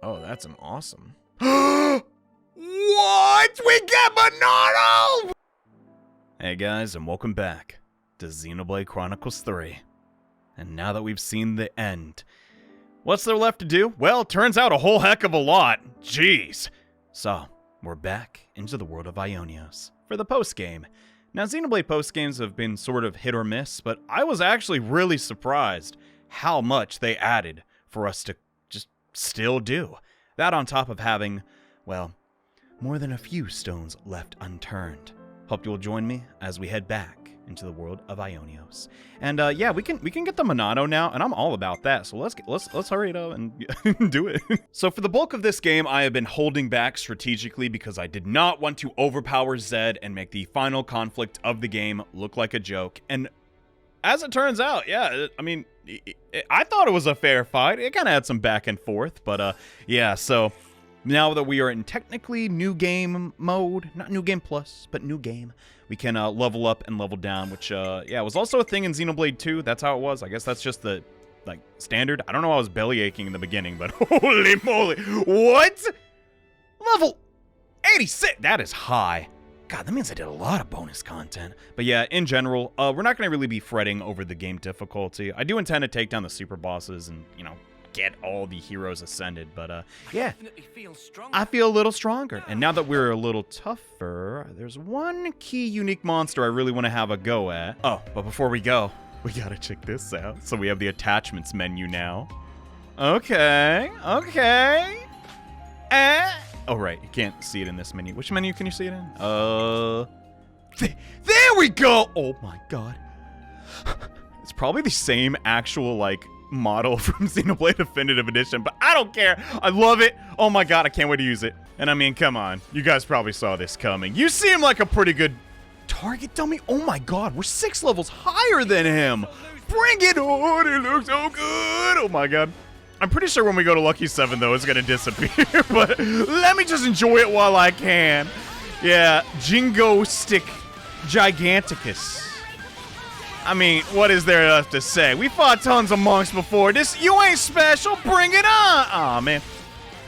Oh, that's an awesome. What? We get Monado! Hey guys, and welcome back to Xenoblade Chronicles 3. And now that we've seen the end, what's there left to do? Well, turns out a whole heck of a lot. Jeez. So, we're back into the world of Aionios for the post-game. Now, Xenoblade post-games have been sort of hit or miss, but I was actually really surprised how much they added for us to just still do. That on top of having, well, more than a few stones left unturned. Hope you'll join me as we head back into the world of Aionios. And yeah, we can get the Monado now, and I'm all about that. So let's hurry it up and do it. So for the bulk of this game, I have been holding back strategically because I did not want to overpower Zed and make the final conflict of the game look like a joke. And as it turns out, yeah, I mean, I thought it was a fair fight. It kind of had some back and forth, but yeah, so now that we are in technically new game mode, not new game plus, but new game, we can level up and level down, which, yeah, was also a thing in Xenoblade 2. That's how it was. I guess that's just the, like, standard. I don't know, I was belly aching in the beginning, but holy moly. What? Level 86. That is high. God, that means I did a lot of bonus content. But yeah, in general, we're not going to really be fretting over the game difficulty. I do intend to take down the super bosses and, you know, get all the heroes ascended, but yeah, I feel a little stronger. And now that we're a little tougher, there's one key unique monster I really want to have a go at. Oh, but before we go, we gotta check this out. So we have the attachments menu now. Okay. Oh, right, you can't see it in this menu. Which menu can you see it in? There we go! Oh my god. It's probably the same actual, like, model from Xenoblade Definitive Edition, but I don't care. I love it. Oh my god, I can't wait to use it. And I mean, come on. You guys probably saw this coming. You seem like a pretty good target dummy. Oh my god, we're 6 levels higher than him. Bring it on. It looks so good. Oh my god. I'm pretty sure when we go to Lucky 7, though, it's going to disappear, but let me just enjoy it while I can. Yeah, Jingo Stick Giganticus. I mean, what is there left to say? We fought tons of monks before. You ain't special. Bring it on. Aw, man.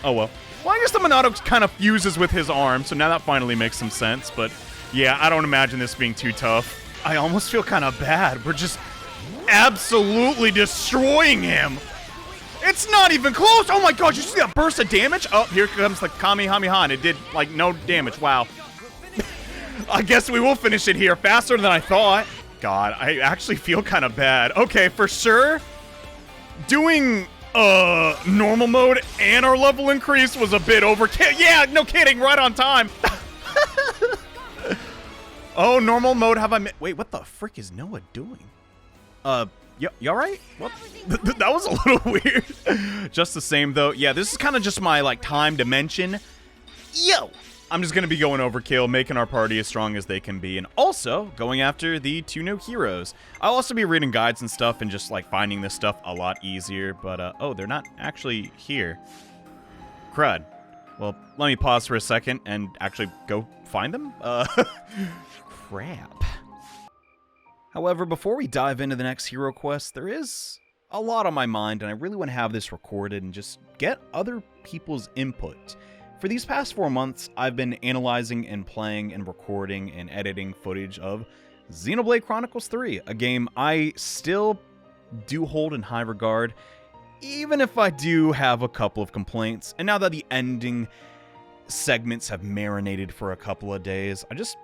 Oh, well. Well, I guess the Monado kind of fuses with his arm, so now that finally makes some sense, but yeah, I don't imagine this being too tough. I almost feel kind of bad. We're just absolutely destroying him. It's not even close! Oh my god, you see that burst of damage? Oh, here comes the Kamehameha, and it did, like, no damage. Wow. I guess we will finish it here faster than I thought. God, I actually feel kind of bad. Okay, for sure, doing, normal mode and our level increase was a bit overkill. Yeah, no kidding, right on time. Oh, normal mode, wait, what the frick is Noah doing? You alright? Well, that was a little weird. Just the same, though. Yeah, this is kind of just my, like, time dimension. Yo! I'm just going to be going overkill, making our party as strong as they can be, and also going after the 2 new heroes. I'll also be reading guides and stuff and just, like, finding this stuff a lot easier, but, oh, they're not actually here. Crud. Well, let me pause for a second and actually go find them. Crap. However, before we dive into the next hero quest, there is a lot on my mind, and I really want to have this recorded and just get other people's input. For these past 4 months, I've been analyzing and playing and recording and editing footage of Xenoblade Chronicles 3, a game I still do hold in high regard, even if I do have a couple of complaints. And now that the ending segments have marinated for a couple of days, I just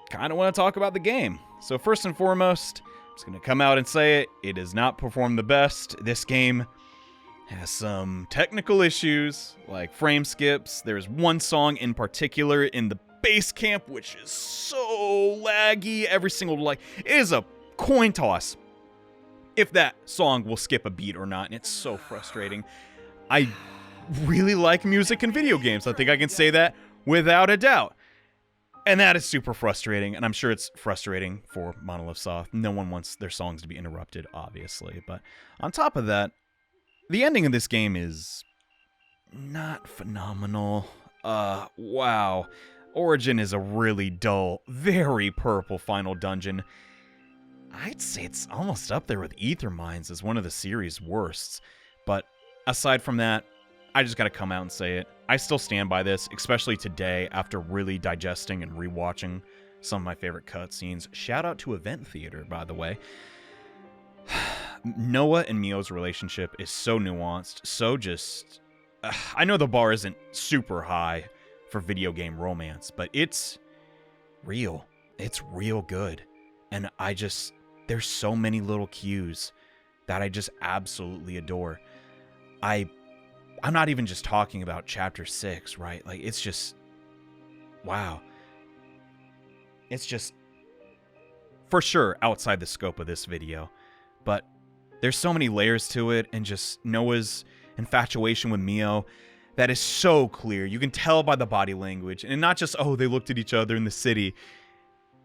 kind of want to talk about the game. So first and foremost, I'm just going to come out and say it has not performed the best. This game has some technical issues, like frame skips. There's one song in particular in the base camp, which is so laggy. Every single, like, it is a coin toss if that song will skip a beat or not, and it's so frustrating. I really like music in video games. I think I can say that without a doubt. And that is super frustrating, and I'm sure it's frustrating for Monolith Soft. No one wants their songs to be interrupted, obviously. But on top of that, the ending of this game is not phenomenal. Wow. Origin is a really dull, very purple final dungeon. I'd say it's almost up there with Ether Mines as one of the series' worsts. But aside from that, I just gotta come out and say it. I still stand by this, especially today after really digesting and rewatching some of my favorite cutscenes. Shout out to Event Theater, by the way. Noah and Mio's relationship is so nuanced, so just... I know the bar isn't super high for video game romance, but it's real. It's real good. And there's so many little cues that I just absolutely adore. I'm not even just talking about chapter 6, right? Like, it's just, wow. It's just, for sure, outside the scope of this video. But there's so many layers to it, and just Noah's infatuation with Mio that is so clear. You can tell by the body language, and not just, oh, they looked at each other in the city.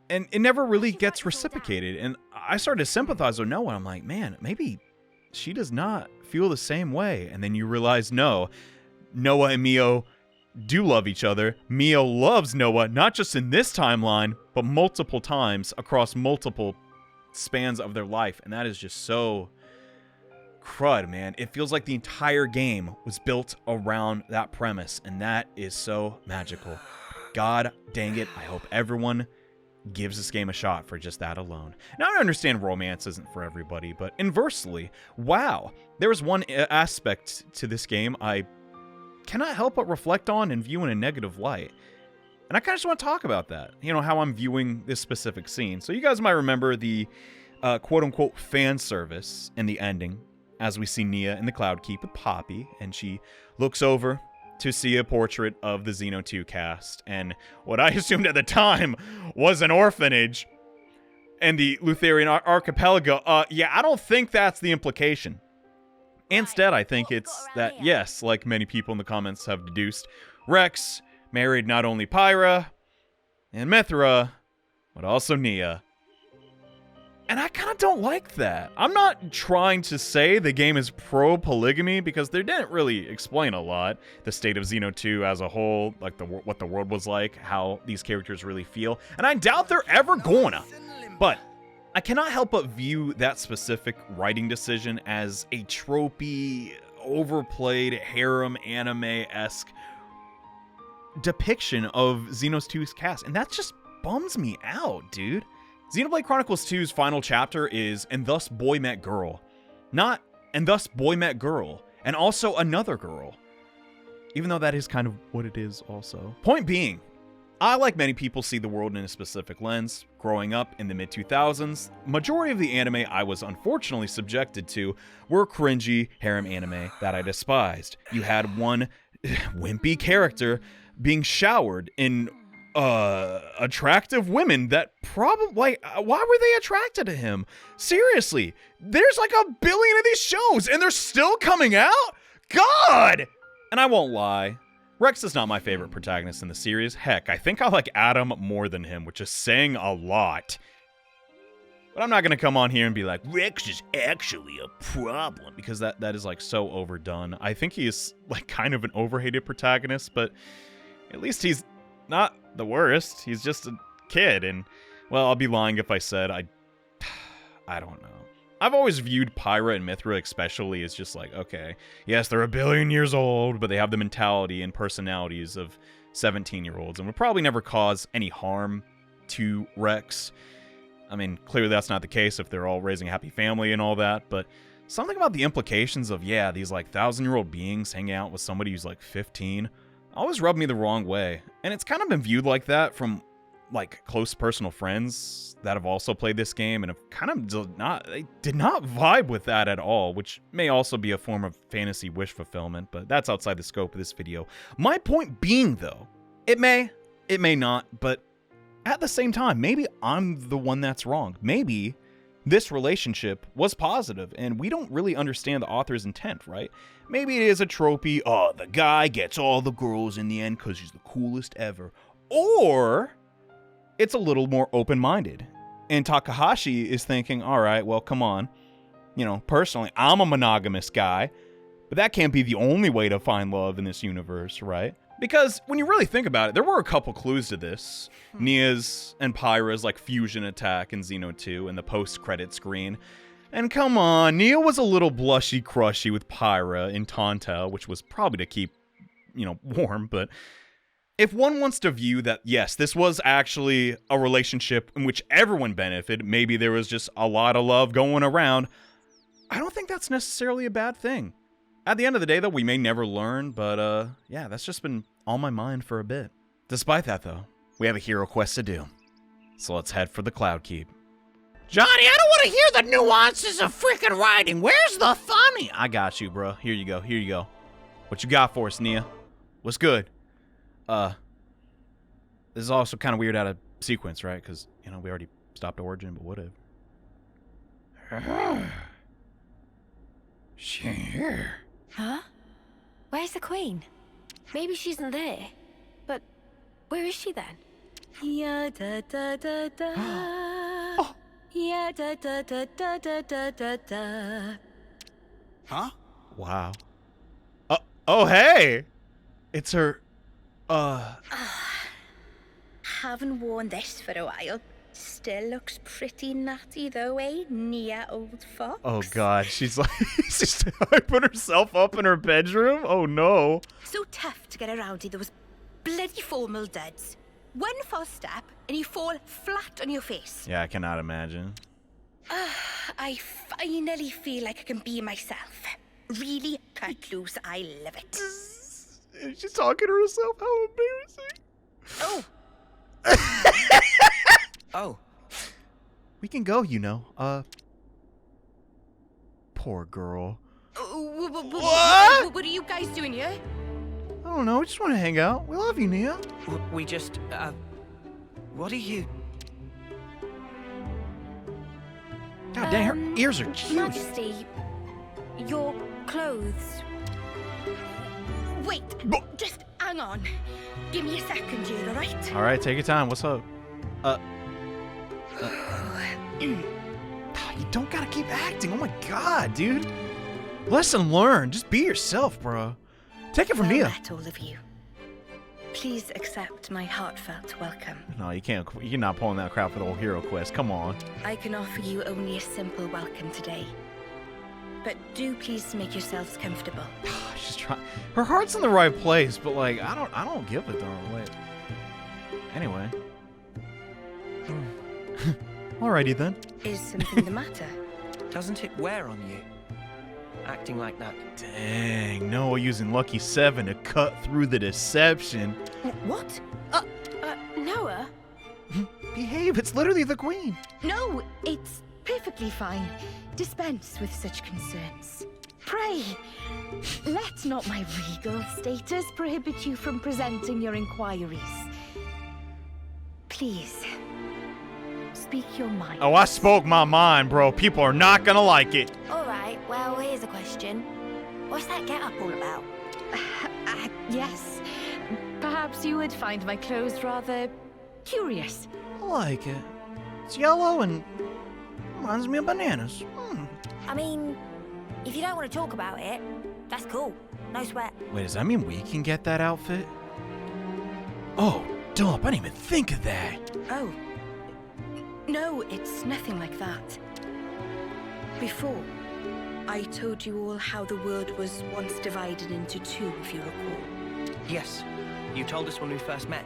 And it never really gets reciprocated. And I started to sympathize with Noah. I'm like, man, maybe she does not feel the same way. And then you realize, no, Noah and Mio do love each other. Mio loves Noah, not just in this timeline, but multiple times across multiple spans of their life. And that is just so crud, man. It feels like the entire game was built around that premise. And that is so magical. God dang it. I hope everyone gives this game a shot for just that alone. Now, I understand romance isn't for everybody, but inversely, wow, there was one aspect to this game I cannot help but reflect on and view in a negative light. And I kind of just want to talk about that, you know, how I'm viewing this specific scene. So you guys might remember the quote-unquote fan service in the ending, as we see Nia in the Cloud Keep with Poppy, and she looks over to see a portrait of the Xeno 2 cast, and what I assumed at the time was an orphanage and the Lutherian archipelago. Yeah, I don't think that's the implication. Instead, I think it's that, yes, like many people in the comments have deduced, Rex married not only Pyra and Mithra, but also Nia. And I kind of don't like that. I'm not trying to say the game is pro-polygamy, because they didn't really explain a lot. The state of Xeno 2 as a whole, like what the world was like, how these characters really feel. And I doubt they're ever gonna. But I cannot help but view that specific writing decision as a tropey, overplayed, harem anime-esque depiction of Xeno 2's cast. And that just bums me out, dude. Xenoblade Chronicles 2's final chapter is, and thus boy met girl. Not, and thus boy met girl, and also another girl. Even though that is kind of what it is also. Point being, I, like many people, see the world in a specific lens. Growing up in the mid-2000s, majority of the anime I was unfortunately subjected to were cringy harem anime that I despised. You had one wimpy character being showered in attractive women that probably, like, why were they attracted to him? Seriously, there's like 1 billion of these shows and they're still coming out? God! And I won't lie, Rex is not my favorite protagonist in the series. Heck, I think I like Adam more than him, which is saying a lot. But I'm not gonna come on here and be like, Rex is actually a problem, because that is like so overdone. I think he is like kind of an overhated protagonist, but at least he's not the worst. He's just a kid, and, well, I'll be lying if I said I don't know. I've always viewed Pyra and Mithra especially as just like, okay, yes, they're 1 billion years old, but they have the mentality and personalities of 17-year-olds, and would probably never cause any harm to Rex. I mean, clearly that's not the case if they're all raising a happy family and all that, but something about the implications of, yeah, these like 1,000-year-old beings hanging out with somebody who's like 15 always rubbed me the wrong way. And it's kind of been viewed like that from like close personal friends that have also played this game and have kind of did not vibe with that at all, which may also be a form of fantasy wish fulfillment, but that's outside the scope of this video. My point being, though, it may not, but at the same time, maybe I'm the one that's wrong. Maybe this relationship was positive, and we don't really understand the author's intent, right? Maybe it is a tropey, oh, the guy gets all the girls in the end because he's the coolest ever. Or it's a little more open-minded, and Takahashi is thinking, all right, well, come on. You know, personally, I'm a monogamous guy, but that can't be the only way to find love in this universe, right? Because when you really think about it, there were a couple clues to this. Nia's and Pyra's like fusion attack in Xeno 2 and the post-credit screen. And come on, Nia was a little blushy-crushy with Pyra in Tonta, which was probably to keep, warm, but if one wants to view that, yes, this was actually a relationship in which everyone benefited, maybe there was just a lot of love going around, I don't think that's necessarily a bad thing. At the end of the day, though, we may never learn, but, yeah, that's just been on my mind for a bit. Despite that, though, we have a hero quest to do. So let's head for the Cloud Keep. Johnny, I don't want to hear the nuances of freaking writing. Where's the funny? I got you, bro. Here you go. What you got for us, Nia? What's good? This is also kind of weird out of sequence, right? Because, we already stopped Origin, but whatever. She here. Huh? Where's the queen? Maybe she isn't there. But where is she then? Yeah, da da da da. Oh. Yeah, da da da da da da da da. Huh? Wow. Oh, hey! It's her, Haven't worn this for a while. Still looks pretty natty though, eh, Nia, old fox? Oh god, she's like, she's put herself up in her bedroom? Oh no. So tough to get around in those bloody formal duds. One false step and you fall flat on your face. Yeah, I cannot imagine. I finally feel like I can be myself. Really cut loose, I love it. She's talking to herself, how embarrassing. Oh. Oh. We can go, Poor girl. What are you guys doing here? I don't know, we just want to hang out. We love you, Nia. We just, what are you? God dang, her ears are cute. Majesty, your clothes. Wait, just hang on. Give me a second here, alright? Alright, take your time. What's up? You don't gotta keep acting. Oh my god, dude. Lesson learned. Just be yourself, bro. Take it from Nia. Met all of you. Please accept my heartfelt welcome. No, you can't. You're not pulling that crap for the whole hero quest. Come on. I can offer you only a simple welcome today. But do please make yourselves comfortable. She's trying. Her heart's in the right place, but like, I don't give a darn. Wait. Anyway. Alrighty then. Is something the matter? Doesn't it wear on you? Acting like that. Dang, Noah using Lucky 7 to cut through the deception. What? Noah? Behave, it's literally the queen. No, it's perfectly fine. Dispense with such concerns. Pray, let not my regal status prohibit you from presenting your inquiries. Please, speak your mind. Oh, I spoke my mind, bro. People are not gonna like it. Alright, well, here's a question. What's that get-up all about? Yes, perhaps you would find my clothes rather curious. I like it. It's yellow and reminds me of bananas. I mean, if you don't want to talk about it, that's cool. No sweat. Wait, does that mean we can get that outfit? Oh, dump. I didn't even think of that. Oh, no, it's nothing like that. Before, I told you all how the world was once divided into two, if you recall. Yes, you told us when we first met.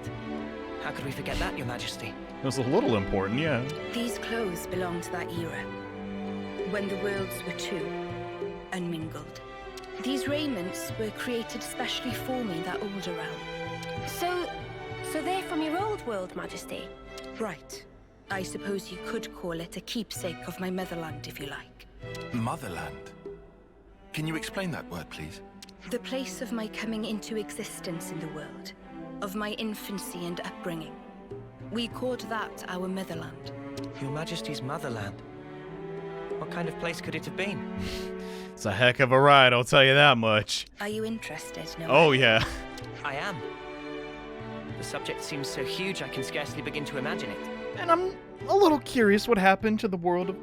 How could we forget that, Your Majesty? It was a little important, yeah. These clothes belong to that era, when the worlds were two, unmingled. These raiments were created specially for me that older realm. So they're from your old world, Majesty? Right. I suppose you could call it a keepsake of my motherland, if you like. Motherland? Can you explain that word, please? The place of my coming into existence in the world, of my infancy and upbringing. We called that our motherland. Your Majesty's motherland? What kind of place could it have been? It's a heck of a ride, I'll tell you that much. Are you interested, Noah? Oh, yeah. I am. The subject seems so huge I can scarcely begin to imagine it. And I'm a little curious what happened to the world of,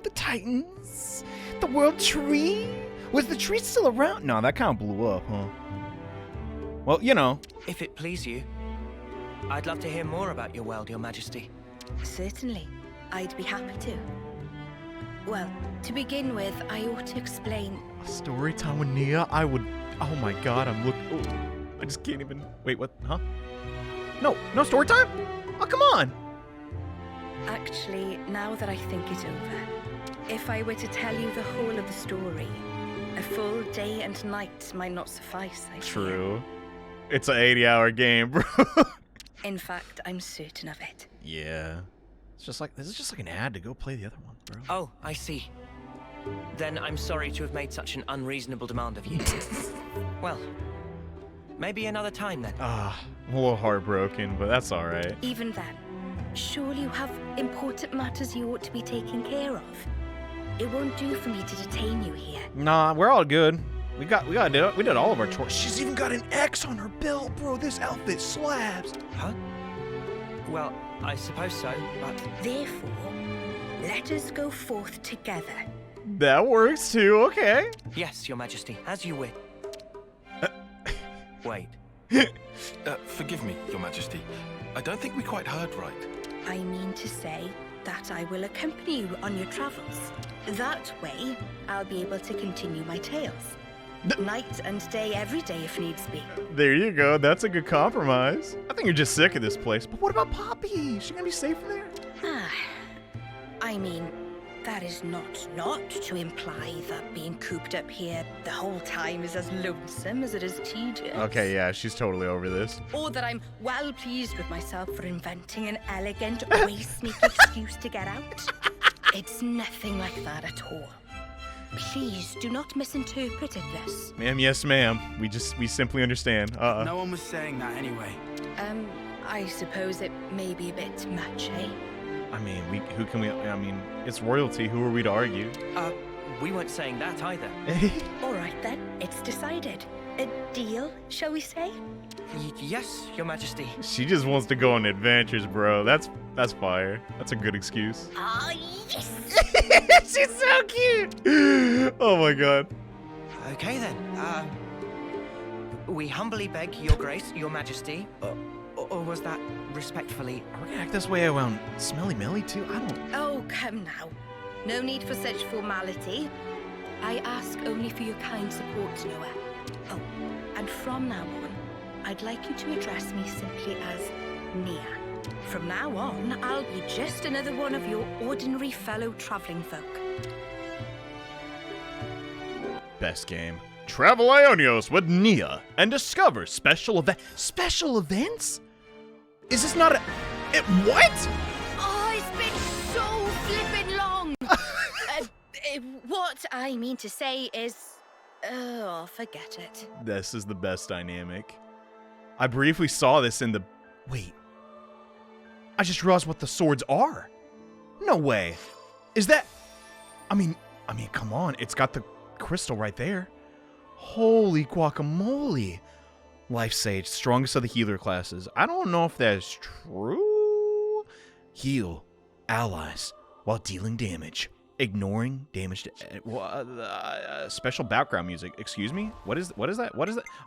the Titans. The world tree? Was the tree still around? No, that kind of blew up, huh? Well, If it please you, I'd love to hear more about your world, Your Majesty. Certainly. I'd be happy to. Well, to begin with, I ought to explain. Story time with Nia? I would... Oh my god, I'm looking... Oh, I just can't even... Wait, what? Huh? No story time? Oh, come on! Actually, now that I think it over, if I were to tell you the whole of the story, a full day and night might not suffice, I fear. True. It's an 80-hour game, bro. In fact, I'm certain of it. Yeah. It's just like... This is just like an ad to go play the other one, bro. Oh, I see. Then I'm sorry to have made such an unreasonable demand of you. Well, maybe another time then. Ah, I'm a little heartbroken, but that's alright. Even then, surely you have important matters you ought to be taking care of. It won't do for me to detain you here. Nah, we're all good. We did all of our chores. She's even got an X on her belt, bro. This outfit slaps. Huh? Well, I suppose so, but... Therefore, let us go forth together. That works too, okay. Yes, Your Majesty, as you wish. Wait. Forgive me, Your Majesty. I don't think we quite heard right. I mean to say that I will accompany you on your travels. That way, I'll be able to continue my tales. Night and day, every day if needs be. There you go. That's a good compromise. I think you're just sick of this place. But what about Poppy? Is she gonna be safe in there? I mean, that is not to imply that being cooped up here the whole time is as lonesome as it is tedious. Okay, yeah, she's totally over this. Or that I'm well pleased with myself for inventing an elegant, way-sneaky excuse to get out. It's nothing like that at all. Please do not misinterpret it this. Ma'am, yes, ma'am. We simply understand. No one was saying that anyway. I suppose it may be a bit much, eh? I mean, I mean, it's royalty. Who are we to argue? We weren't saying that either. All right then, it's decided. A deal, shall we say? Yes, Your Majesty. She just wants to go on adventures, bro. That's fire. That's a good excuse. Ah, yes! She's so cute! Oh my god. Okay then. We humbly beg Your Grace, Your Majesty. Or was that respectfully? Are we gonna act this way around Smelly Melly too? I don't... Oh, come now. No need for such formality. I ask only for your kind support, Noah. Oh, and from now on, I'd like you to address me simply as Nia. From now on, I'll be just another one of your ordinary fellow traveling folk. Best game. Travel Aionios with Nia and discover special events? Is this not a... what? Oh, it's been so flippin' long! What I mean to say is... Oh, forget it. This is the best dynamic. I briefly saw this in the... Wait. I just realized what the swords are. No way. Is that... I mean, come on. It's got the crystal right there. Holy guacamole. Lifesage, strongest of the healer classes. I don't know if that is true. Heal allies while dealing damage. Ignoring damage to... special background music. Excuse me? What is that?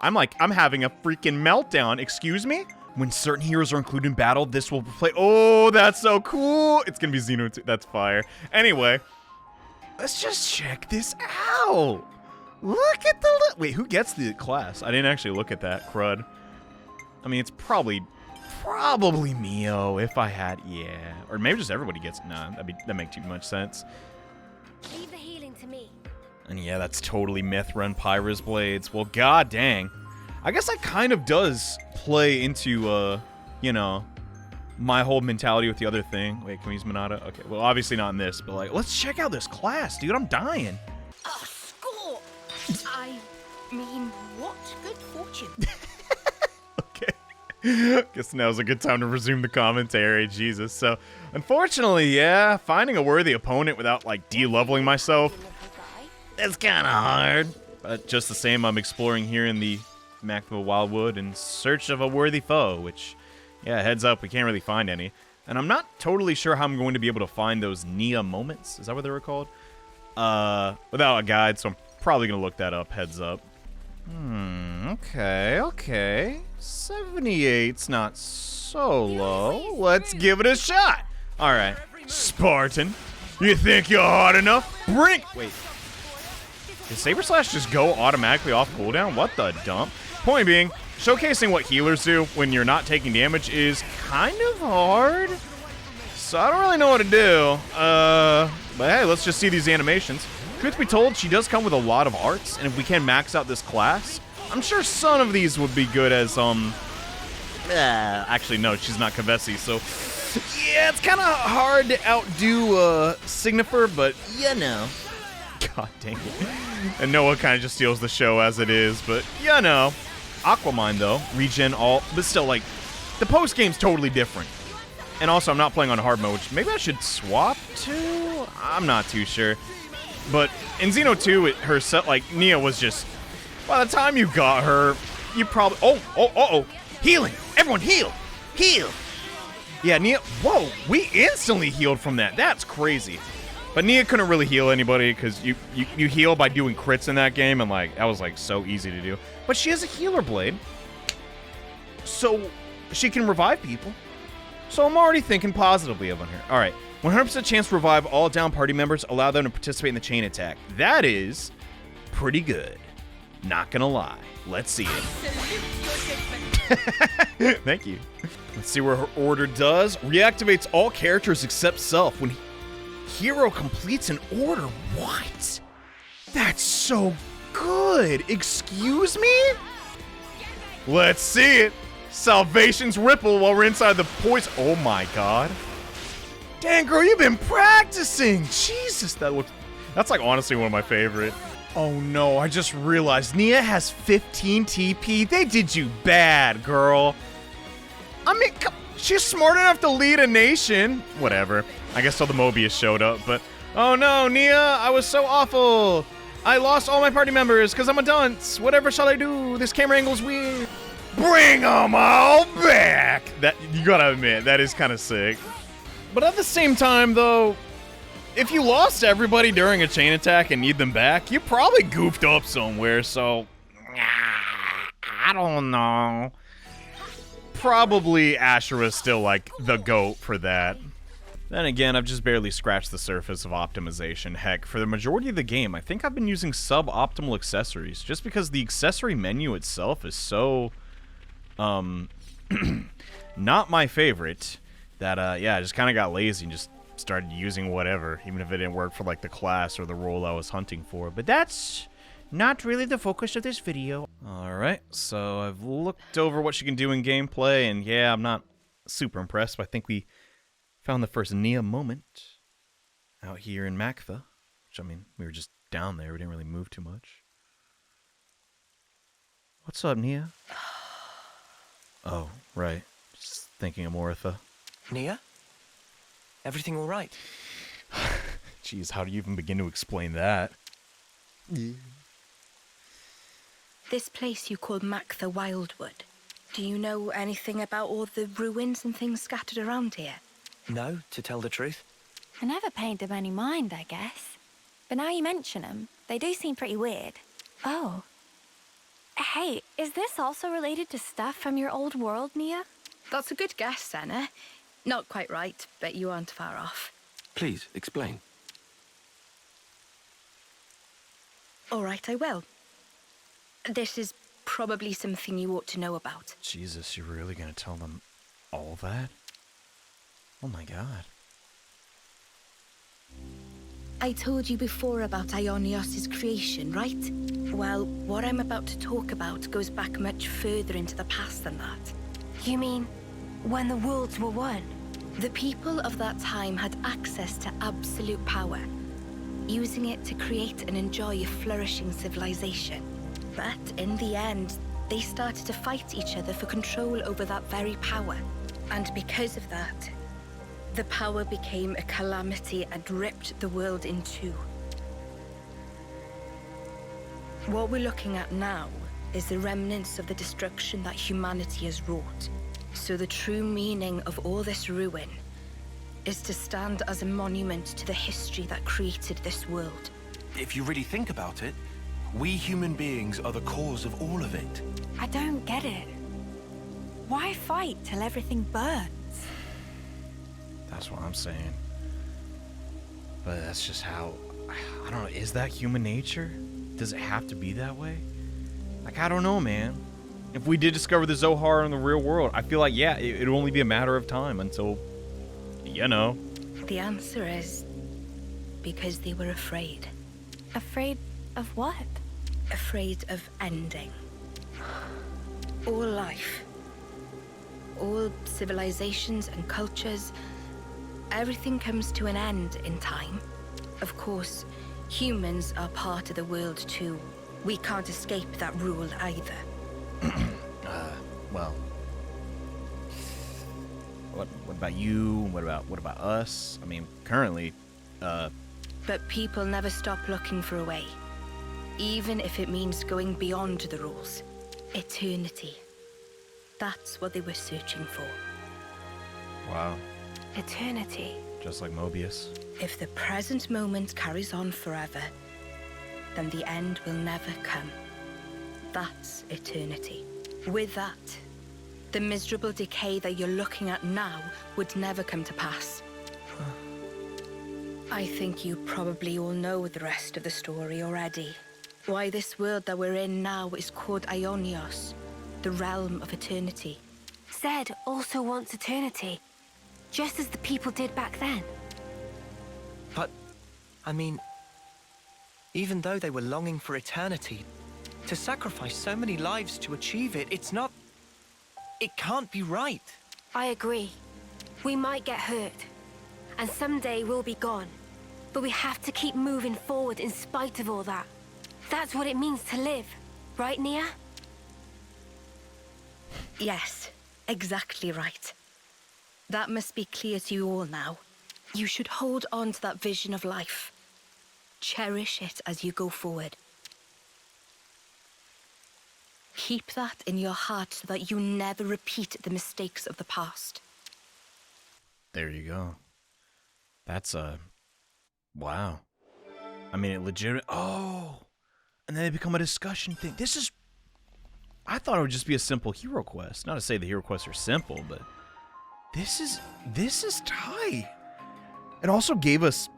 I'm having a freaking meltdown. Excuse me? When certain heroes are included in battle, this will play... Oh, that's so cool. It's gonna be Xeno 2. That's fire. Anyway, let's just check this out. Look at the... Wait, who gets the class? I didn't actually look at that. Crud. I mean, it's probably Mio if I had... Yeah. Or maybe just everybody gets... Nah, that makes too much sense. Leave the healing to me. And yeah, that's totally Mithra Pyra's blades. Well, god dang. I guess that kind of does play into, you know, my whole mentality with the other thing. Wait, can we use Monada? Okay, well, obviously not in this, but like, let's check out this class, dude. I'm dying. Oh, score! I mean, what good fortune. Okay. Guess now's a good time to resume the commentary. Jesus. So, unfortunately, yeah, finding a worthy opponent without, like, de-leveling myself, it's kind of hard. But just the same, I'm exploring here in the Macville Wildwood in search of a worthy foe, which, yeah, heads up, we can't really find any. And I'm not totally sure how I'm going to be able to find those Nia moments. Is that what they were called? Without a guide, so I'm probably going to look that up, heads up. Okay. 78's not so low. Let's give it a shot. All right, Spartan, You think you're hard enough? Wait. Did Saber Slash just go automatically off cooldown? What the dump? Point being, showcasing what healers do when you're not taking damage is kind of hard. So I don't really know what to do. But hey, let's just see these animations. Truth be told, she does come with a lot of arts, and if we can max out this class, I'm sure some of these would be good as, actually, no, she's not Kavesi, so yeah, it's kind of hard to outdo, Signifer, but, you know. God dang it. And Noah kind of just steals the show as it is, but, you know. Aquamine, though, regen all, but still, like, the post-game's totally different. And also, I'm not playing on hard mode, which maybe I should swap to? I'm not too sure. But in Xeno 2, her set, like, Nia was just, by the time you got her, you probably, oh, healing. Everyone heal. Yeah, Nia, whoa, we instantly healed from that. That's crazy. But Nia couldn't really heal anybody because you heal by doing crits in that game, and, like, that was, like, so easy to do. But she has a healer blade, so she can revive people. So I'm already thinking positively of on here. All right, 100% chance to revive all down party members, allow them to participate in the chain attack. That is pretty good. Not gonna lie. Let's see it. Thank you. Let's see what her order does. Reactivates all characters except self when hero completes an order. What? That's so good. Excuse me? Let's see it. Salvation's ripple while we're inside the poison. Oh my god. Dang, girl, you've been practicing. Jesus, that's like honestly one of my favorite. Oh no, I just realized Nia has 15 TP. They did you bad, girl. I mean, she's smart enough to lead a nation. Whatever. I guess till the Mobius showed up, but oh no, Nia, I was so awful. I lost all my party members because I'm a dunce. Whatever shall I do? This camera angle's weird. Bring them all back! That, you gotta admit, that is kind of sick. But at the same time, though, if you lost everybody during a chain attack and need them back, you probably goofed up somewhere, so I don't know. Probably Ashura's still, like, the GOAT for that. Then again, I've just barely scratched the surface of optimization. Heck, for the majority of the game, I think I've been using suboptimal accessories, just because the accessory menu itself is so... not my favorite, that, yeah, I just kind of got lazy and just started using whatever, even if it didn't work for, like, the class or the role I was hunting for. But that's not really the focus of this video. Alright, so I've looked over what she can do in gameplay, and yeah, I'm not super impressed, but I think we found the first Nia moment out here in Mactha, which, I mean, we were just down there, we didn't really move too much. What's up, Nia? Oh, right. Just thinking of Moritha. Nia? Everything all right? Jeez, how do you even begin to explain that? This place you call Mactha Wildwood. Do you know anything about all the ruins and things scattered around here? No, to tell the truth. I never paid them any mind, I guess. But now you mention them, they do seem pretty weird. Oh. Hey, is this also related to stuff from your old world, Nia? That's a good guess, Senna. Not quite right, but you aren't far off. Please, explain. All right, I will. This is probably something you ought to know about. Jesus, you're really gonna tell them all that? Oh my god. I told you before about Aionios' creation, right? Well, what I'm about to talk about goes back much further into the past than that. You mean when the worlds were one? The people of that time had access to absolute power, using it to create and enjoy a flourishing civilization. But in the end, they started to fight each other for control over that very power. And because of that, the power became a calamity and ripped the world in two. What we're looking at now is the remnants of the destruction that humanity has wrought. So the true meaning of all this ruin is to stand as a monument to the history that created this world. If you really think about it, we human beings are the cause of all of it. I don't get it. Why fight till everything burns? That's what I'm saying. But that's just how, I don't know, is that human nature? Does it have to be that way? Like, I don't know, man. If we did discover the Zohar in the real world, I feel like, yeah, it would only be a matter of time until, you know. The answer is because they were afraid. Afraid of what? Afraid of ending. All life, all civilizations and cultures, everything comes to an end in time. Of course, humans are part of the world too. We can't escape that rule either. Well, what about you? What about us? I mean, currently, But people never stop looking for a way, even if it means going beyond the rules. Eternity. That's what they were searching for. wow, Eternity. just like Mobius. If the present moment carries on forever, then the end will never come. That's eternity. With that, the miserable decay that you're looking at now would never come to pass. I think you probably all know the rest of the story already. Why this world that we're in now is called Aionios, the realm of eternity. Zed also wants eternity, just as the people did back then. But, I mean, even though they were longing for eternity, to sacrifice so many lives to achieve it, it's not... It can't be right. I agree. We might get hurt, and someday we'll be gone. But we have to keep moving forward in spite of all that. That's what it means to live, right, Nia? Yes, exactly right. That must be clear to you all now. You should hold on to that vision of life. Cherish it as you go forward. Keep that in your heart so that you never repeat the mistakes of the past. There you go. That's wow. I mean, it legit. Oh, and then they become a discussion thing. This is. I thought it would just be a simple hero quest. Not to say the hero quests are simple, but this is tight. It also gave us,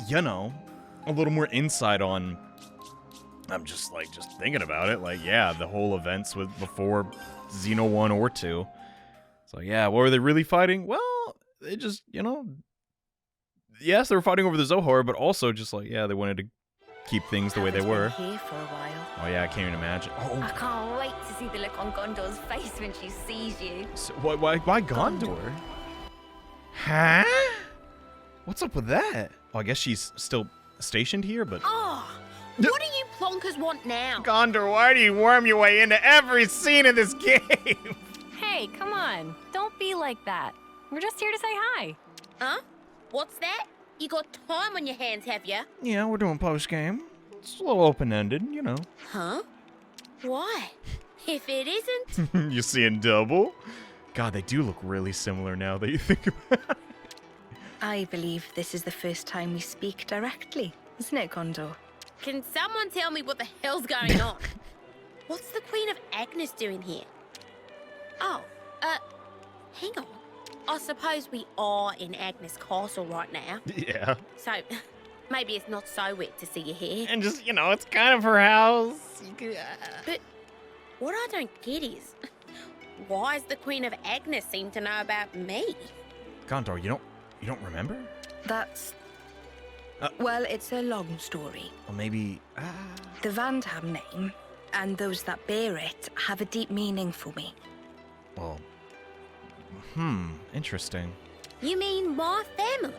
you know, a little more insight on. I'm just thinking about it. Like, yeah, the whole events with before Xeno 1 or 2. So yeah, what were they really fighting? Well, they just, you know, yes, they were fighting over the Zohar, but also just like, yeah, they wanted to keep things the way they were. Here for a while. Oh yeah, I can't even imagine. I Oh, can't wait to see the look on Gondor's face when she sees you. so, why Ghondor? Huh? What's up with that? Oh, I guess she's still stationed here, but Oh, what do you plonkers want now? Ghondor, why do you worm your way into every scene in this game? Hey, come on. Don't be like that. We're just here to say hi. Huh? What's that? You got time on your hands, have ya? Yeah, we're doing post game. It's a little open-ended, you know. Huh? Why? If it isn't... You seeing double? God, they do look really similar now that you think about it. I believe this is the first time we speak directly, isn't it, Ghondor? Can someone tell me what the hell's going on? What's the Queen of Agnes doing here? Oh, hang on. I suppose we are in Agnes Castle right now. Yeah. So, maybe it's not so weird to see you here. And just, you know, it's kind of her house. But what I don't get is, why does the Queen of Agnes seem to know about me? Ghondor, you don't remember? That's... well, it's a long story. Or maybe... The Vandham name, and those that bear it, have a deep meaning for me. Well... interesting. You mean my family?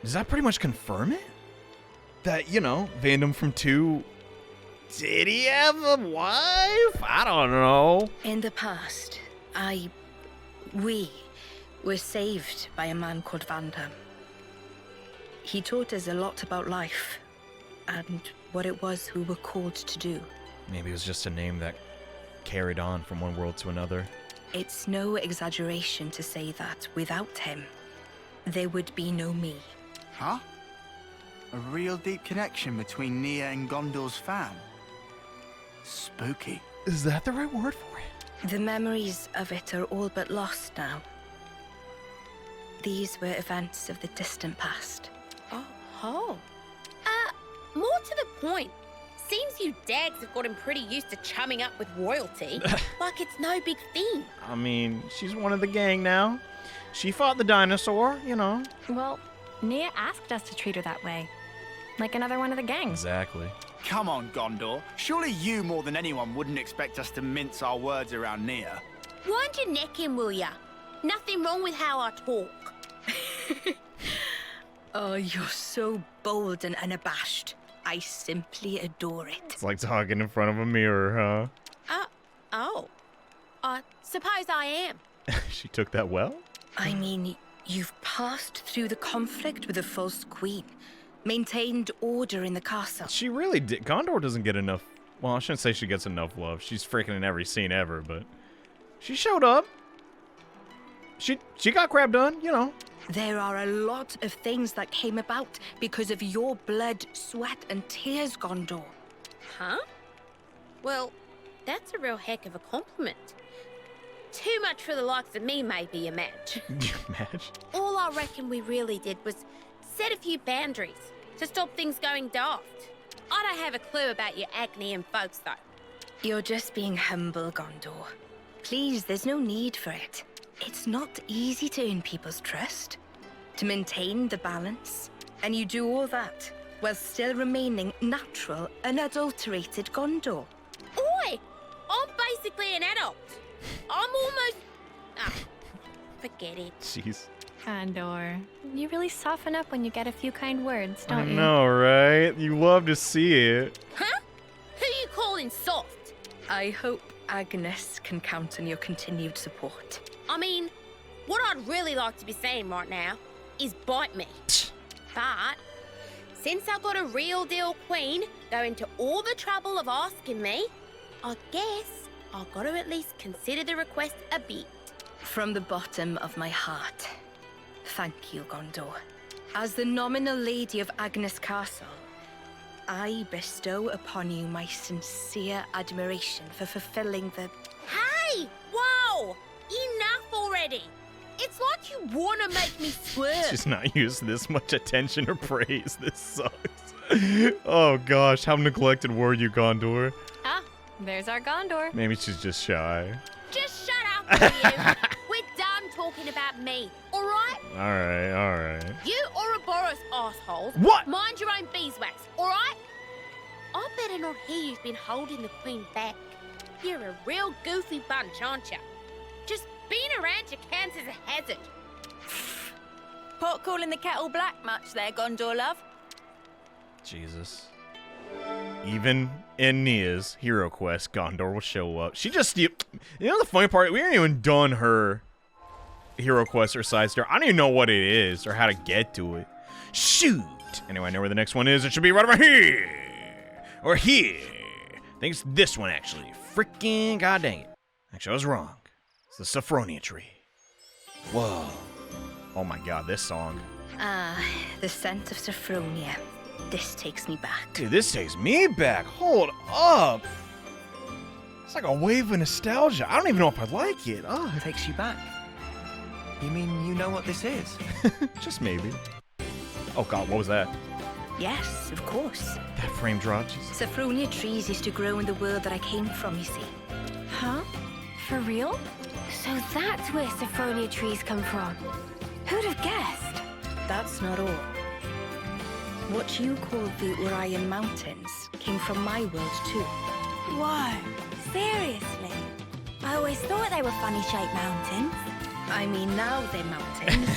Does that pretty much confirm it? That, you know, Vandham from 2... Did he have a wife? I don't know. In the past, we were saved by a man called Vandham. He taught us a lot about life, and what it was we were called to do. Maybe it was just a name that carried on from one world to another. It's no exaggeration to say that without him, there would be no me. Huh? A real deep connection between Nia and Gondor's fam. Spooky. Is that the right word for it? The memories of it are all but lost now. These were events of the distant past. Oh, Oh. More to the point. Seems you dags have gotten pretty used to chumming up with royalty. Like it's no big thing. I mean, she's one of the gang now. She fought the dinosaur, you know. Well, Nia asked us to treat her that way. Like another one of the gang. Exactly. Come on, Ghondor. Surely you more than anyone wouldn't expect us to mince our words around Nia. Wind your neck in, will ya? Nothing wrong with how I talk. Oh, you're so bold and unabashed. I simply adore it. It's like talking in front of a mirror, Suppose I am. huh? She took that well? I mean, you've passed through the conflict with the false queen, maintained order in the castle. She really did. Ghondor doesn't get enough. Well, I shouldn't say she gets enough love. She's freaking in every scene ever, but she showed up. She got crap done, you know. There are a lot of things that came about because of your blood, sweat, and tears, Ghondor. Huh? Well, that's a real heck of a compliment. Too much for the likes of me, maybe, a match. Match? All I reckon we really did was set a few boundaries to stop things going daft. I don't have a clue about your Agnian folks, though. You're just being humble, Ghondor. Please, there's no need for it. It's not easy to earn people's trust, to maintain the balance, and you do all that while still remaining natural, unadulterated Ghondor. Oi! I'm basically an adult. I'm almost... forget it. Jeez. Ghondor, you really soften up when you get a few kind words, I don't you? know, right? You love to see it. Huh? Who you calling soft? I hope Agnes can count on your continued support. I mean, what I'd really like to be saying right now is bite me. But since I got a real deal queen going to all the trouble of asking me, I guess I've got to at least consider the request a bit. From the bottom of my heart, thank you, Ghondor. As the nominal lady of Agnes Castle, I bestow upon you my sincere admiration for fulfilling the... Hey! Whoa! Enough already! It's like you want to make me swerve. She's not used to this much attention or praise. This sucks. Oh gosh, how neglected were you, Ghondor? Ah, there's our Ghondor. Maybe she's just shy. Just shut up, will you? We're done talking about me, alright? Alright. You Ouroboros assholes. What? Mind your own beeswax, alright? I better not hear you've been holding the queen back. You're a real goofy bunch, aren't you? Just being around you counts as a hazard. Pot calling the kettle black much there, Ghondor love? Jesus. Even in Nia's hero quest, Ghondor will show up. She just... You know the funny part? We ain't even done her hero quest or side story. I don't even know what it is or how to get to it. Shoot! Anyway, I know where the next one is. It should be right over here. Or here. I think it's this one, actually. Freaking god dang it. Actually, I was wrong. It's the Sophronia tree. Whoa. Oh my god, this song. Ah, the scent of Sophronia. This takes me back. Dude, this takes me back. Hold up. It's like a wave of nostalgia. I don't even know if I like it. Oh, Takes you back. You mean you know what this is? just maybe. Oh god, what was that? Yes, of course. That frame drop, Jesus. Sophronia trees used to grow in the world that I came from, you see. Huh? For real? So that's where Sophronia trees come from. Who'd have guessed? That's not all. What you call the Urian Mountains came from my world too. Whoa, seriously? I always thought they were funny-shaped mountains. I mean, now they're mountains.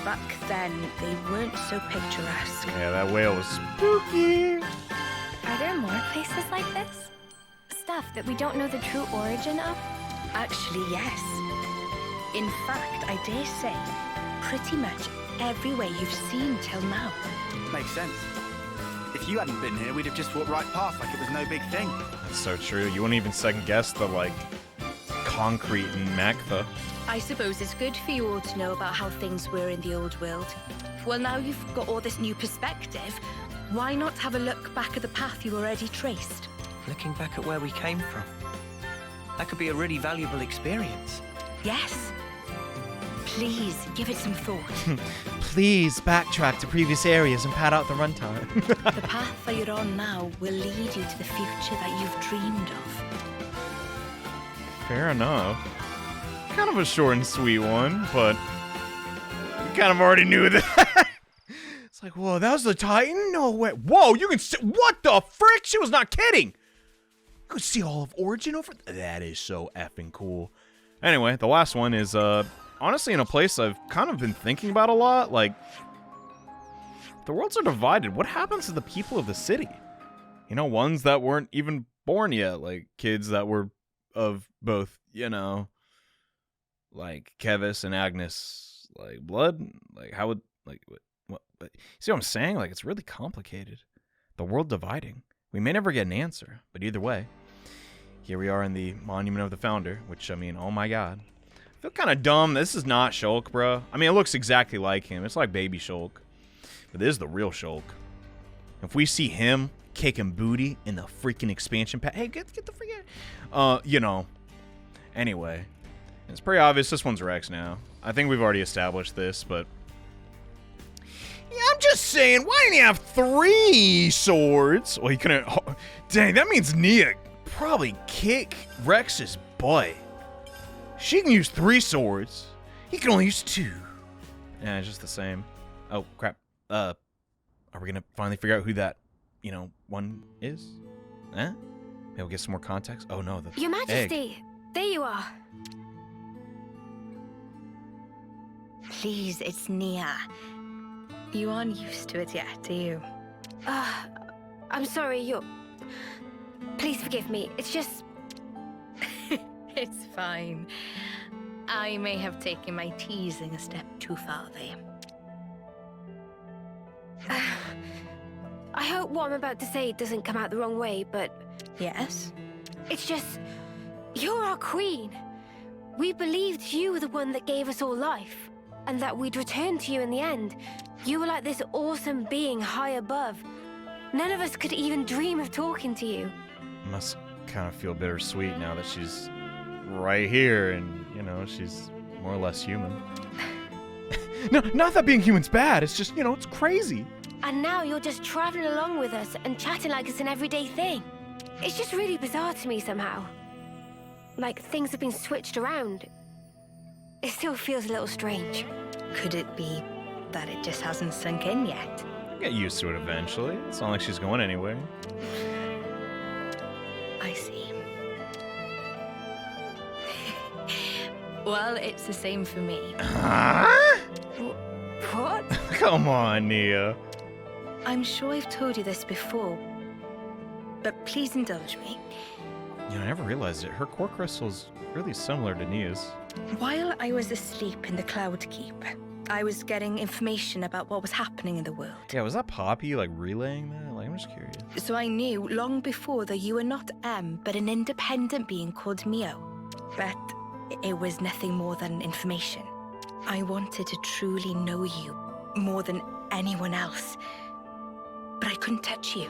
Back then, they weren't so picturesque. Yeah, that whale was spooky. Are there more places like this? Stuff that we don't know the true origin of? Actually, yes. In fact, I dare say, pretty much everywhere you've seen till now. Makes sense. If you hadn't been here, we'd have just walked right past like it was no big thing. That's so true. You wouldn't even second guess the, like, concrete in Mactha. I suppose it's good for you all to know about how things were in the old world. Well, now you've got all this new perspective, why not have a look back at the path you already traced? Looking back at where we came from. That could be a really valuable experience. Yes. Please, give it some thought. please backtrack to previous areas and pad out the runtime. The path that you're on now will lead you to the future that you've dreamed of. Fair enough. Kind of a short and sweet one, but we kind of already knew that. It's like, whoa, that was the Titan? No way. Whoa, you can see. What the frick? She was not kidding. You could see all of Origin over. That is so effing cool. Anyway, the last one is honestly in a place I've kind of been thinking about a lot. Like, the worlds are divided. What happens to the people of the city? You know, ones that weren't even born yet, like kids that were of both, you know, like Kevis and Agnes, like blood. Like, how would, like, what? See what I'm saying? Like, it's really complicated. The world dividing. We may never get an answer, but either way, here we are in the Monument of the Founder, which, I mean, oh my god. I feel kind of dumb. This is not Shulk, bro. I mean, it looks exactly like him. It's like baby Shulk. But this is the real Shulk. If we see him kicking booty in the freaking expansion pack, hey, get the freak out. You know. Anyway, it's pretty obvious this one's Rex now. I think we've already established this, but yeah, I'm just saying, why didn't he have 3 swords? Well, he couldn't. Oh, dang, that means Nia probably kick Rex's butt. She can use 3 swords. He can only use 2. Yeah, it's just the same. Oh, crap. Are we gonna finally figure out who that, you know, one is? Eh? Maybe we'll get some more context. Oh, no, the Your Majesty, egg. There you are. Please, it's Nia. You aren't used to it yet, are you? I'm sorry, Please forgive me. It's just... It's fine. I may have taken my teasing a step too far there. I hope what I'm about to say doesn't come out the wrong way, but... Yes? It's just... You're our queen. We believed you were the one that gave us all life, and that we'd return to you in the end. You were like this awesome being high above. None of us could even dream of talking to you. Must kind of feel bittersweet now that she's right here and, you know, she's more or less human. No, not that being human's bad. It's just, you know, it's crazy. And now you're just traveling along with us and chatting like it's an everyday thing. It's just really bizarre to me somehow. Like things have been switched around. It still feels a little strange. Could it be that it just hasn't sunk in yet? I'll get used to it eventually. It's not like she's going anywhere. I see. Well, it's the same for me. Huh? What? Come on, Nia. I'm sure I've told you this before, but please indulge me. You know, I never realized it. Her core crystal's really similar to Nia's. While I was asleep in the Cloud Keep, I was getting information about what was happening in the world. Yeah, was that Poppy, like, relaying that? Like, I'm just curious. So I knew long before that you were not M, but an independent being called Mio. But it was nothing more than information. I wanted to truly know you more than anyone else. But I couldn't touch you.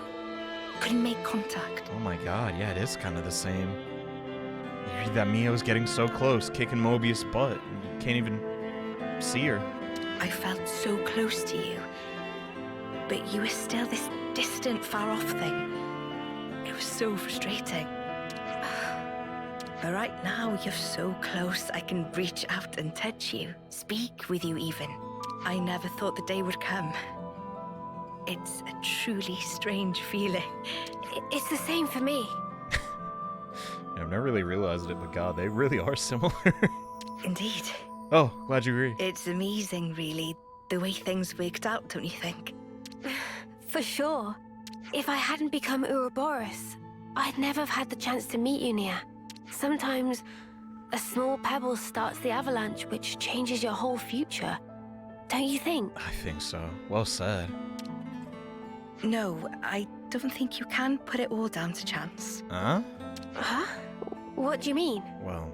Couldn't make contact. Oh my god, yeah, it is kind of the same. You read that Mio's getting so close, kicking Mobius' butt. You can't even see her. I felt so close to you. But you were still this distant, far-off thing. It was so frustrating. But right now, you're so close, I can reach out and touch you. Speak with you, even. I never thought the day would come. It's a truly strange feeling. It's the same for me. I've never really realized it, but god, they really are similar. Indeed. Oh, glad you agree. It's amazing, really, the way things worked out, don't you think? For sure. If I hadn't become Ouroboros, I'd never have had the chance to meet you, Nia. Sometimes, a small pebble starts the avalanche, which changes your whole future. Don't you think? I think so. Well said. No, I don't think you can put it all down to chance. Huh? Huh? What do you mean? Well,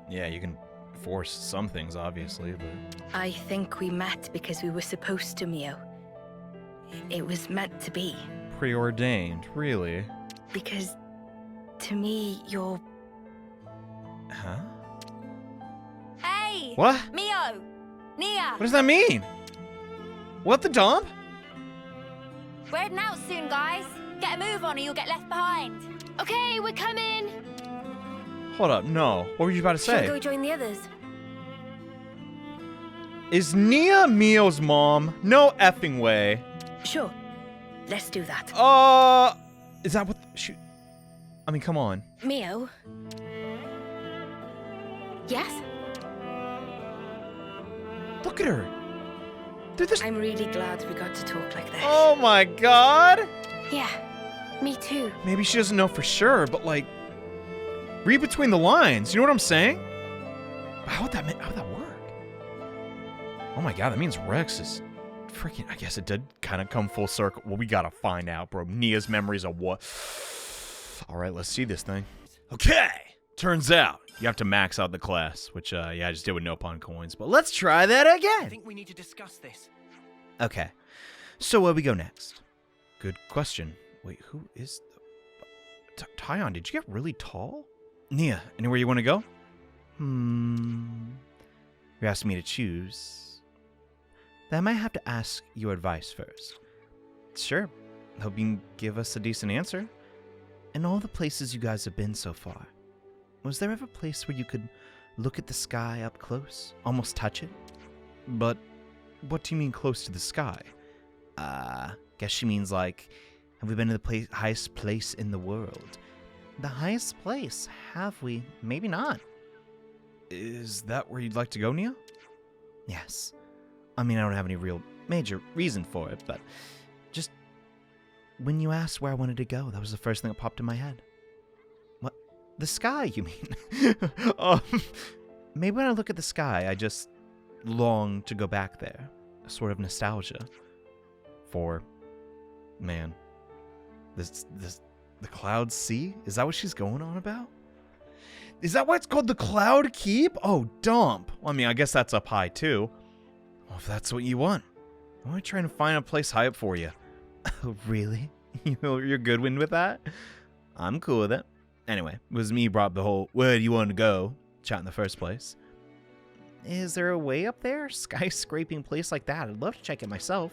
yeah, you can force some things, obviously, but... I think we met because we were supposed to, Mio. It was meant to be. Preordained, really? Because, to me, you're... Huh? Hey! What? Mio! Nia! What does that mean? What the dump? We're heading out soon, guys. Get a move on or you'll get left behind. Okay, we're coming. Hold up, no. What were you about to Shall we say? go join the others? Is Nia Mio's mom? No effing way. Sure, let's do that. Is that what she... I mean, come on. Mio, Yes? Look at her. Dude, this... I'm really glad we got to talk like this. Oh my god. Yeah, me too. Maybe she doesn't know for sure, but like... Read between the lines. You know what I'm saying? How would that work? Oh my god, that means Rex is... Freaking... I guess it did kind of come full circle. Well, we gotta find out, bro. Nia's memories of what... Alright, let's see this thing. Okay! Turns out, you have to max out the class, which, yeah, I just did with no pawn coins. But let's try that I again! think we need to discuss this. Okay. So where we go next? Good question. Wait, who is the... Tyon, did you get really tall? Nia, anywhere you want to go? You're asking me to choose. Then I might have to ask your advice first. Sure. Hope you can give us a decent answer. In all the places you guys have been so far, was there ever a place where you could look at the sky up close? Almost touch it? But what do you mean close to the sky? Guess she means like, have we been to the highest place in the world? The highest place, have we? Maybe not. Is that where you'd like to go, Nia? Yes. I mean, I don't have any real major reason for it, but just when you asked where I wanted to go, that was the first thing that popped in my head. What? The sky, you mean? Maybe when I look at the sky, I just long to go back there. A sort of nostalgia. For, man, the Cloud Sea? Is that what she's going on about? Is that why it's called the Cloud Keep? Oh, dump. Well, I mean, I guess that's up high, too. Well, if that's what you want, I'm going to try and find a place high up for you. Oh, really? You're good with that? I'm cool with it. Anyway, it was me who brought up the whole, where do you want to go? Chat in the first place. Is there a way up there? Skyscraping place like that? I'd love to check it myself.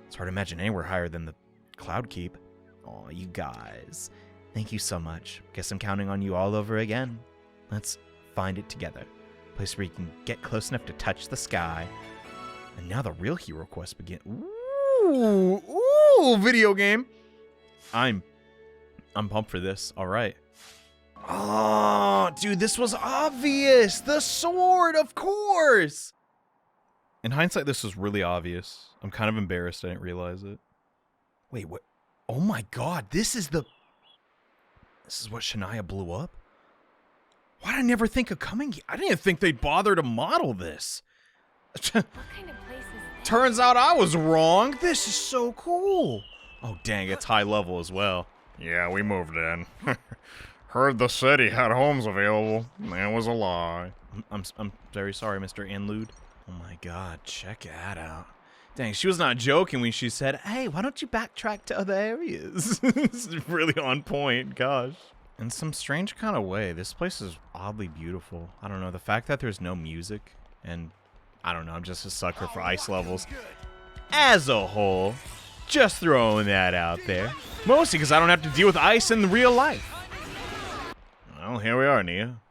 It's hard to imagine anywhere higher than the Cloud Keep. Oh, you guys. Thank you so much. Guess I'm counting on you all over again. Let's find it together. A place where you can get close enough to touch the sky. And now the real hero quest begin. Ooh, video game. I'm pumped for this. All right. Oh, dude, this was obvious. The sword, of course. In hindsight, this was really obvious. I'm kind of embarrassed I didn't realize it. Wait, what? Oh my god, this is what Shania blew up? Why did I never think of coming here? I didn't even think they'd bother to model this. What kind of place is this? Turns out I was wrong. This is so cool. Oh, dang, it's high level as well. Yeah, we moved in. Heard the city had homes available. That was a lie. I'm very sorry, Mr. Anlude. Oh my god, check that out. Dang, she was not joking when she said, hey, why don't you backtrack to other areas? This is really on point, gosh. In some strange kind of way, this place is oddly beautiful. I don't know, the fact that there's no music, and I don't know, I'm just a sucker for ice levels. As a whole, just throwing that out there. Mostly because I don't have to deal with ice in real life. Well, here we are, Nia.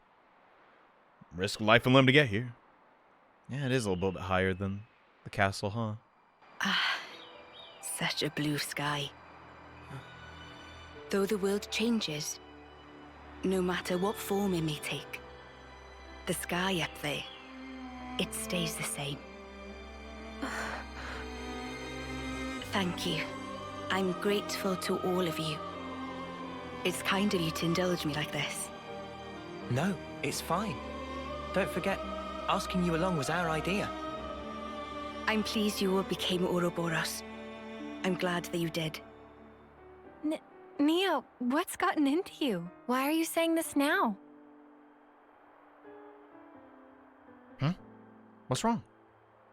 Risk life and limb to get here. Yeah, it is a little bit higher than the castle, huh? Ah, such a blue sky. Though the world changes, no matter what form it may take, the sky up there, it stays the same. Thank you. I'm grateful to all of you. It's kind of you to indulge me like this. No, it's fine. Don't forget, asking you along was our idea. I'm pleased you all became Ouroboros. I'm glad that you did. Nia, what's gotten into you? Why are you saying this now? What's wrong?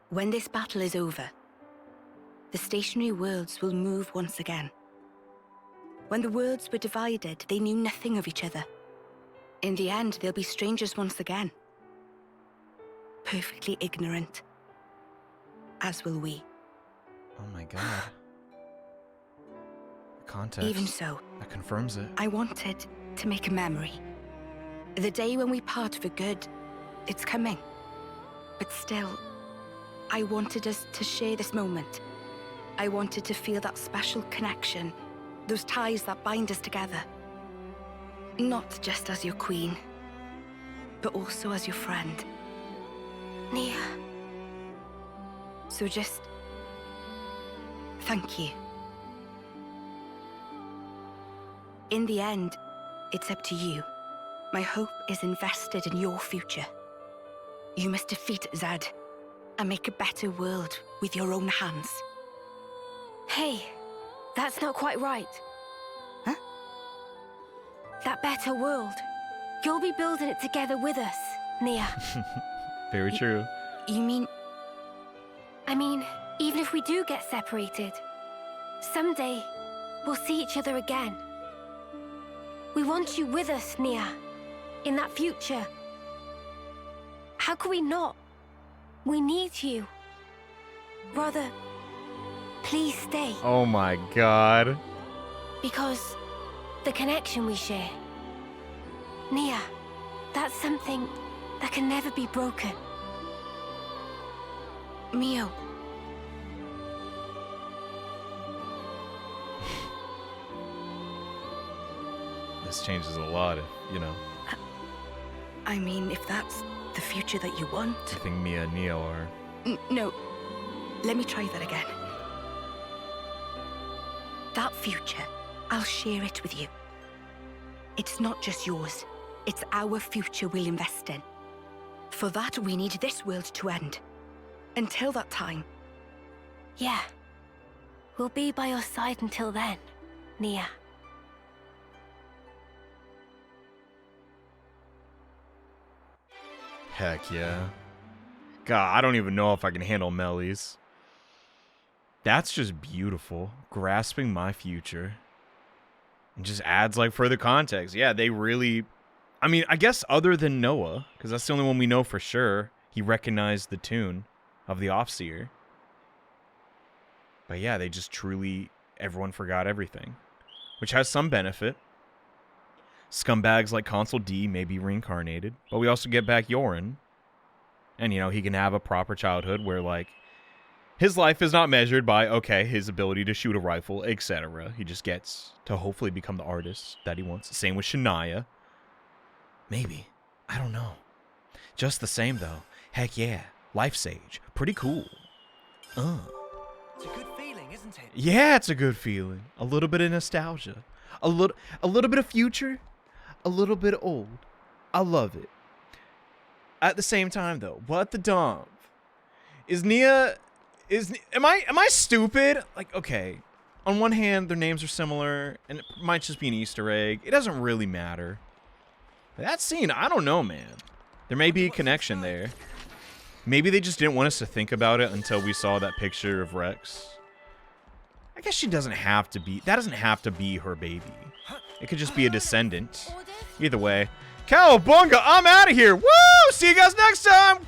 When this battle is over, the stationary worlds will move once again. When the worlds were divided, they knew nothing of each other. In the end, they'll be strangers once again. Perfectly ignorant. As will we. Oh my god. Context. Even so, that confirms it. I wanted to make a memory. The day when we part for good, it's coming. But still, I wanted us to share this moment. I wanted to feel that special connection, those ties that bind us together. Not just as your queen, but also as your friend. Nia. So just... thank you. In the end, it's up to you. My hope is invested in your future. You must defeat Zed and make a better world with your own hands. Hey, that's not quite right. Huh? That better world. You'll be building it together with us, Nia. Very true. You mean... I mean, even if we do get separated, someday we'll see each other again. We want you with us, Nia, in that future. How could we not? We need you. Rather, please stay. Oh my god. Because the connection we share. Nia, that's something that can never be broken. Mio. This changes a lot, you know. I mean, if that's the future that you want... I think Mia and Neo are... No. Let me try that again. That future, I'll share it with you. It's not just yours. It's our future we'll invest in. For that, we need this world to end. Until that time. Yeah. We'll be by your side until then, Nia. Heck yeah. God, I don't even know if I can handle Mellies. That's just beautiful. Grasping my future. And just adds like further context. Yeah, they really... I mean, I guess other than Noah, because that's the only one we know for sure, he recognized the tune of the Offseer. But yeah, they just truly... Everyone forgot everything. Which has some benefit. Scumbags like Consul D may be reincarnated, but we also get back Yoren. And, you know, he can have a proper childhood where, like, his life is not measured by, okay, his ability to shoot a rifle, etc. He just gets to hopefully become the artist that he wants. Same with Shania. Maybe. I don't know. Just the same, though. Heck yeah. Lifesage. Pretty cool. It's a good feeling, isn't it? Yeah, it's a good feeling. A little bit of nostalgia. A little bit of future. A little bit old. I love it. At the same time, though, what the dump? Is Nia... Am I stupid? Like, okay. On one hand, their names are similar, and it might just be an Easter egg. It doesn't really matter. But that scene, I don't know, man. There may be a connection there. Maybe they just didn't want us to think about it until we saw that picture of Rex. I guess she doesn't have to be... That doesn't have to be her baby. It could just be a descendant. Either way. Cowabunga, I'm out of here. Woo! See you guys next time!